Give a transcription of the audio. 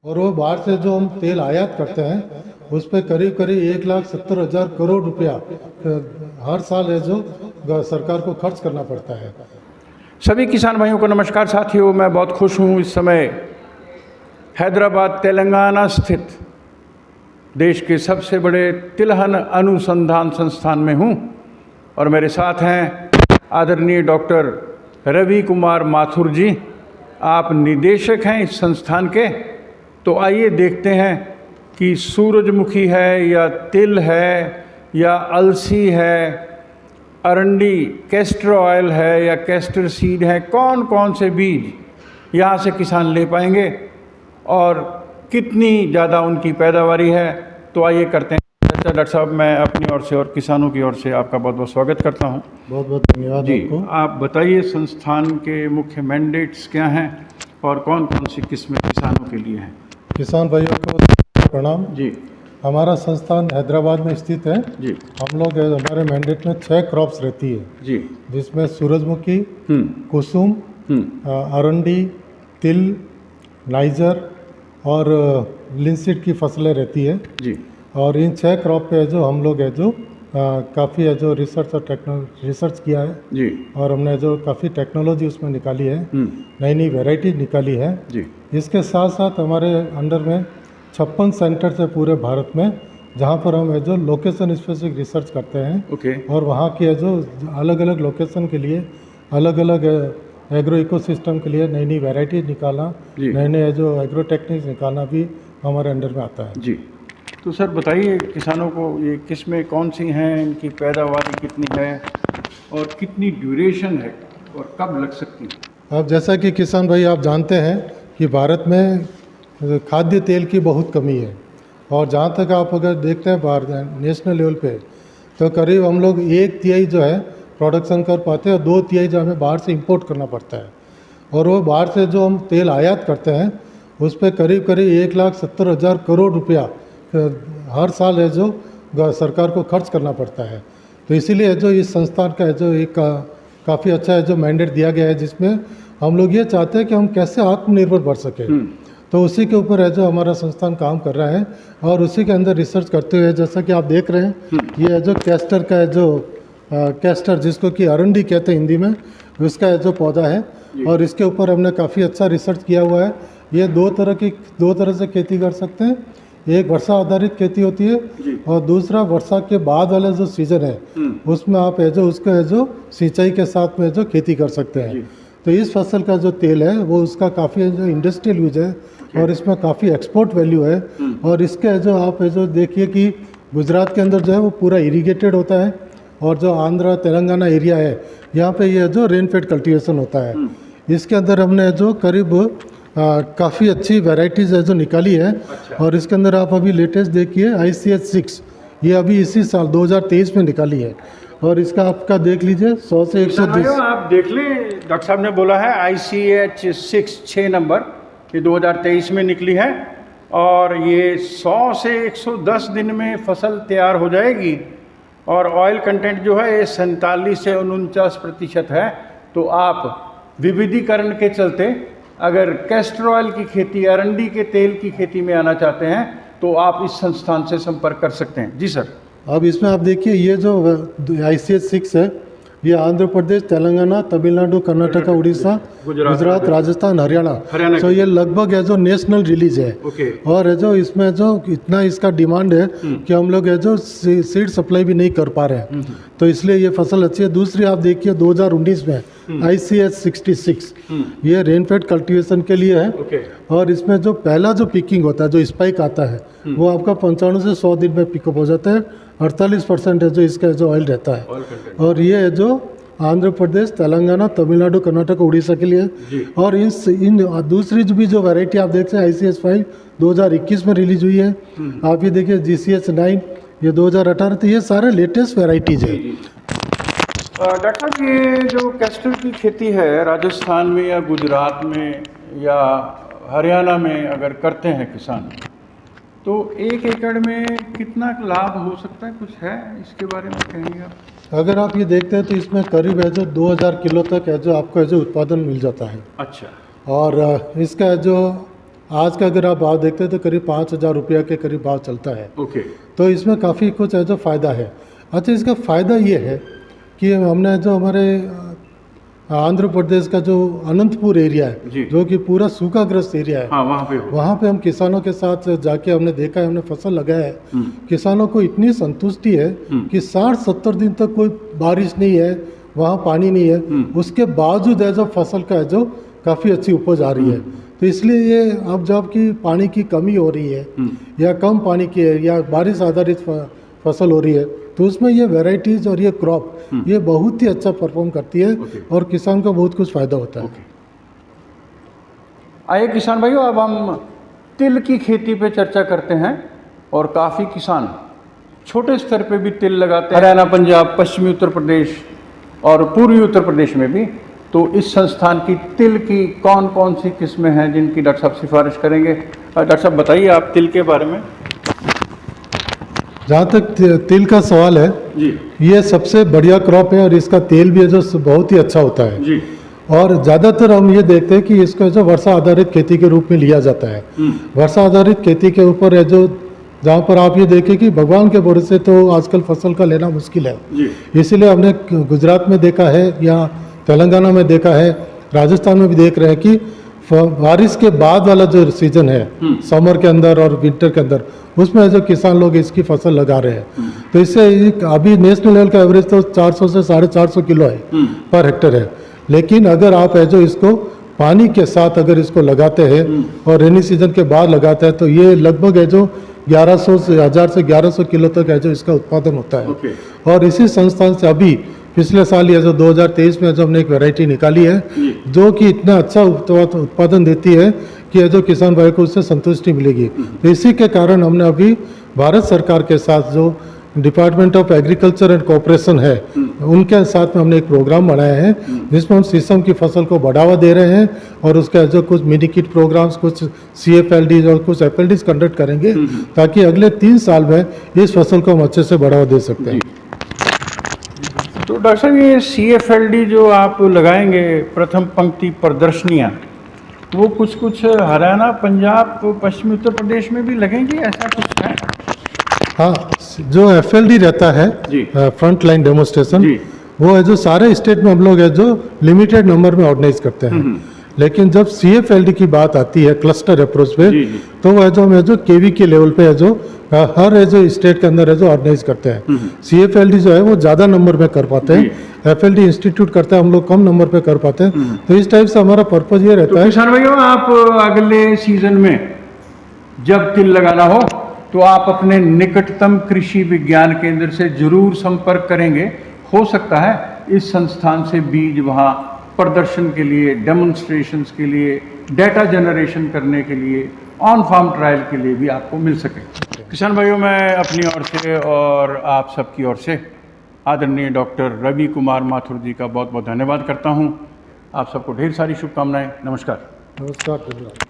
और वो बाहर से जो हम तेल आयात करते हैं उस पर करीब करीब 1,70,000 करोड़ रुपया हर साल है जो सरकार को खर्च करना पड़ता है। सभी किसान भाइयों को नमस्कार साथियों, मैं बहुत खुश हूँ इस समय हैदराबाद तेलंगाना स्थित देश के सबसे बड़े तिलहन अनुसंधान संस्थान में हूँ और मेरे साथ हैं आदरणीय डॉक्टर रवि कुमार माथुर जी। आप निदेशक हैं इस संस्थान के। तो आइए देखते हैं कि सूरजमुखी है या तिल है या अलसी है, अरंडी कैस्टर ऑयल है या कैस्टर सीड है, कौन कौन से बीज यहाँ से किसान ले पाएंगे और कितनी ज़्यादा उनकी पैदावारी है। तो आइए करते हैं चर्चा। डॉक्टर साहब, मैं अपनी ओर से और किसानों की ओर से आपका बहुत बहुत स्वागत करता हूँ। बहुत बहुत धन्यवाद जी। आपको। आप बताइए संस्थान के मुख्य मैंडेट्स क्या हैं और कौन कौन सी किस्में किसानों के लिए हैं। किसान भाइयों को प्रणाम जी हमारा संस्थान हैदराबाद में स्थित है। जी हम लोग हमारे मैंडेट में 6 क्रॉप्स रहती है जी जिसमें सूरजमुखी, कुसुम, अरंडी, तिल, नाइजर और लिनसीड की फसलें रहती है जी। और इन 6 क्रॉप पे जो हम लोग है जो काफ़ी है जो रिसर्च और रिसर्च किया है जी और हमने जो काफ़ी टेक्नोलॉजी उसमें निकाली है, नई नई वेराइटी निकाली है जी। इसके साथ साथ हमारे अंडर में 56 सेंटर्स है पूरे भारत में जहाँ पर हम है जो लोकेशन स्पेसिफिक रिसर्च करते हैं। ओके। और वहाँ की है जो अलग अलग लोकेशन के लिए अलग अलग एग्रो इकोसिस्टम के लिए नई नई वेराइटी निकालना, नए नए जो एग्रो टेक्निक्स निकालना भी हमारे अंडर में आता है। जी। तो सर बताइए किसानों को ये किस्में कौन सी हैं, इनकी पैदावार कितनी है और कितनी ड्यूरेशन है और कब लग सकती है। अब जैसा कि किसान भाई आप जानते हैं कि भारत में खाद्य तेल की बहुत कमी है और जहाँ तक आप अगर देखते हैं भारत नेशनल लेवल पे तो करीब हम लोग 1/3 जो है प्रोडक्शन कर पाते हैं और 2/3 जो हमें बाहर से इंपोर्ट करना पड़ता है। और वो बाहर से जो हम तेल आयात करते हैं उस पर करीब करीब 1,70,000 करोड़ रुपया हर साल है जो सरकार को खर्च करना पड़ता है। तो इसीलिए जो इस संस्थान का है जो एक काफ़ी अच्छा है जो मैंडेट दिया गया है जिसमें हम लोग ये चाहते हैं कि हम कैसे आत्मनिर्भर बढ़ सकें। तो उसी के ऊपर है जो हमारा संस्थान काम कर रहा है और उसी के अंदर रिसर्च करते हुए जैसा कि आप देख रहे हैं ये है जो कैस्टर का है जो कैस्टर जिसको कि अरंडी कहते हैं हिंदी में, उसका है जो पौधा है और इसके ऊपर हमने काफ़ी अच्छा रिसर्च किया हुआ है। ये दो तरह से खेती कर सकते हैं। एक वर्षा आधारित खेती होती है और दूसरा वर्षा के बाद वाला जो सीजन है उसमें आप है जो उसको है जो सिंचाई के साथ में जो खेती कर सकते हैं। तो इस फसल का जो तेल है वो उसका काफ़ी जो इंडस्ट्रियल यूज है और इसमें काफ़ी एक्सपोर्ट वैल्यू है। और इसके जो आप है जो देखिए कि गुजरात के अंदर जो है वो पूरा इरीगेटेड होता है और जो आंध्र तेलंगाना एरिया है यहाँ पे ये जो रेनफेड कल्टीवेशन होता है। इसके अंदर हमने जो करीब काफ़ी अच्छी वैरायटीज़ है जो निकाली है। और इसके अंदर आप अभी लेटेस्ट देखिए ICH 6 ये अभी इसी साल 2023 में निकाली है और इसका आपका देख लीजिए 100 से 120। आप देख लें, डॉक्टर साहब ने बोला है ICH 6 नंबर ये 2023 में निकली है और ये 100 से 110 दिन में फसल तैयार हो जाएगी और ऑयल कंटेंट जो है ये 47 से 49% है। तो आप विविधीकरण के चलते अगर कैस्टर ऑयल की खेती, अरंडी के तेल की खेती में आना चाहते हैं तो आप इस संस्थान से संपर्क कर सकते हैं। जी सर। अब इसमें आप देखिए ये जो ICH 6 है ये आंध्र प्रदेश, तेलंगाना, तमिलनाडु, कर्नाटका, उड़ीसा, गुजरात, राजस्थान, हरियाणा तो ये लगभग है जो नेशनल रिलीज है। और है जो इसमें जो इतना इसका डिमांड है कि हम लोग है जो सीड सप्लाई भी नहीं कर पा रहे हैं तो इसलिए ये फसल अच्छी है। दूसरी आप देखिए 2019 में ICH 66 ये रेनफेड कल्टीवेशन के लिए है और इसमें जो पहला जो पिकिंग होता है जो स्पाइक आता है वो आपका 95 से 100 दिन में पिकअप हो जाता है। 48% है जो इसका जो ऑयल रहता है और ये है जो आंध्र प्रदेश, तेलंगाना, तमिलनाडु, कर्नाटक, उड़ीसा के लिए। और इन दूसरी जो भी जो वैरायटी आप देखते हैं ICH 5 2021 में रिलीज हुई है। आप ये देखिए GCH 9 ये 2018। तो ये सारे लेटेस्ट वैरायटीज है। डॉक्टर साहब ये जो कैस्टर की खेती है राजस्थान में या गुजरात में या हरियाणा में अगर करते हैं किसान तो 1 एकड़ में कितना लाभ हो सकता है, कुछ है इसके बारे में कहेंगे आप। अगर आप ये देखते हैं तो इसमें करीब है जो 2000 किलो तक है जो आपको है जो उत्पादन मिल जाता है। अच्छा। और इसका जो आज का अगर आप भाव देखते हैं तो करीब 5,000 रुपया के करीब भाव चलता है। ओके। तो इसमें काफ़ी कुछ है जो फ़ायदा है। अच्छा, इसका फ़ायदा ये है कि हमने जो हमारे आंध्र प्रदेश का जो अनंतपुर एरिया है, जी। जो कि पूरा सूखाग्रस्त एरिया है, हाँ, वहाँ पे हो। वहाँ पे हम किसानों के साथ जाके हमने देखा है, हमने फसल लगाया है। किसानों को इतनी संतुष्टि है कि 60-70 दिन तक कोई बारिश नहीं है, वहाँ पानी नहीं है, उसके बावजूद है जो फसल का है जो काफ़ी अच्छी उपज आ रही है। तो इसलिए ये अब जब कि पानी की कमी हो रही है या कम पानी की है या बारिश आधारित फसल हो रही है, तो उसमें ये वैरायटीज़ और ये क्रॉप ये बहुत ही अच्छा परफॉर्म करती है और किसान को बहुत कुछ फ़ायदा होता है। आइए किसान भाइयों, अब हम तिल की खेती पे चर्चा करते हैं। और काफ़ी किसान छोटे स्तर पे भी तिल लगाते हैं, हरियाणा, पंजाब, पश्चिमी उत्तर प्रदेश और पूर्वी उत्तर प्रदेश में भी। तो इस संस्थान की तिल की कौन कौन सी किस्में हैं जिनकी डॉक्टर साहब सिफारिश करेंगे? डॉक्टर साहब बताइए आप तिल के बारे में। जहाँ तक तिल का सवाल है जी ये सबसे बढ़िया क्रॉप है और इसका तेल भी है जो बहुत ही अच्छा होता है। जी। और ज़्यादातर हम ये देखते हैं कि इसको जो वर्षा आधारित खेती के रूप में लिया जाता है। वर्षा आधारित खेती के ऊपर है जो जहाँ पर आप ये देखें कि भगवान के भरोसे तो आजकल फसल का लेना मुश्किल है। इसीलिए हमने गुजरात में देखा है या तेलंगाना में देखा है, राजस्थान में भी देख रहे हैं कि बारिश के बाद वाला जो सीजन है समर के अंदर और विंटर के अंदर, उसमें जो किसान लोग इसकी फसल लगा रहे हैं। तो इससे अभी नेशनल लेवल का एवरेज तो 400 से 450 किलो है पर हेक्टेयर है। लेकिन अगर आप है जो इसको पानी के साथ अगर इसको लगाते हैं और रेनी सीजन के बाद लगाते हैं तो ये लगभग है जो 1100 से 1000 से 1100 किलो तक है जो इसका उत्पादन होता है। और इसी संस्थान से अभी पिछले साल या जो 2023 में जो हमने एक वैरायटी निकाली है जो कि इतना अच्छा उत्पादन देती है कि जो किसान भाई को उससे संतुष्टि मिलेगी। तो इसी के कारण हमने अभी भारत सरकार के साथ जो department of agriculture and cooperation है उनके साथ में हमने एक प्रोग्राम बनाया है जिसमें हम शीशम की फसल को बढ़ावा दे रहे हैं और उसके जो कुछ मिनी किट प्रोग्राम्स, कुछ CFLDs और कुछ FLDs कंडक्ट करेंगे ताकि अगले 3 साल में इस फसल को हम अच्छे से बढ़ावा दे सकते हैं। तो डॉक्टर साहब ये CFLD जो आप लगाएंगे, प्रथम पंक्ति प्रदर्शनियाँ, वो कुछ हरियाणा, पंजाब, पश्चिमी उत्तर प्रदेश में भी लगेंगी, ऐसा कुछ है? हाँ, जो FLD रहता है फ्रंट लाइन डेमोस्ट्रेशन, वो है जो सारे स्टेट में हम लोग है जो लिमिटेड नंबर में ऑर्गेनाइज करते हैं। लेकिन जब CFLD की बात आती है क्लस्टर अप्रोच पे, तो वो है जो हम जो KV के लेवल पे है जो हर है जो स्टेट के अंदर है जो ऑर्गेनाइज करते हैं। CFLD जो है वो ज़्यादा नंबर में कर पाते हैं, FLD इंस्टीट्यूट करता है, हम लोग कम नंबर पे कर पाते हैं। तो इस टाइप से हमारा पर्पज ये रहता है। किसान भाइयों, आप अगले सीजन में जब तिल लगाना हो तो आप अपने निकटतम कृषि विज्ञान केंद्र से जरूर संपर्क करेंगे। हो सकता है इस संस्थान से बीज वहाँ प्रदर्शन के लिए, डेमोन्स्ट्रेशंस के लिए, डेटा जनरेशन करने के लिए, ऑन फार्म ट्रायल के लिए भी आपको मिल सके। किसान भाइयों, मैं अपनी ओर से और आप सबकी ओर से आदरणीय डॉक्टर रवि कुमार माथुर जी का बहुत बहुत धन्यवाद करता हूँ। आप सबको ढेर सारी शुभकामनाएं। नमस्कार। नमस्कार।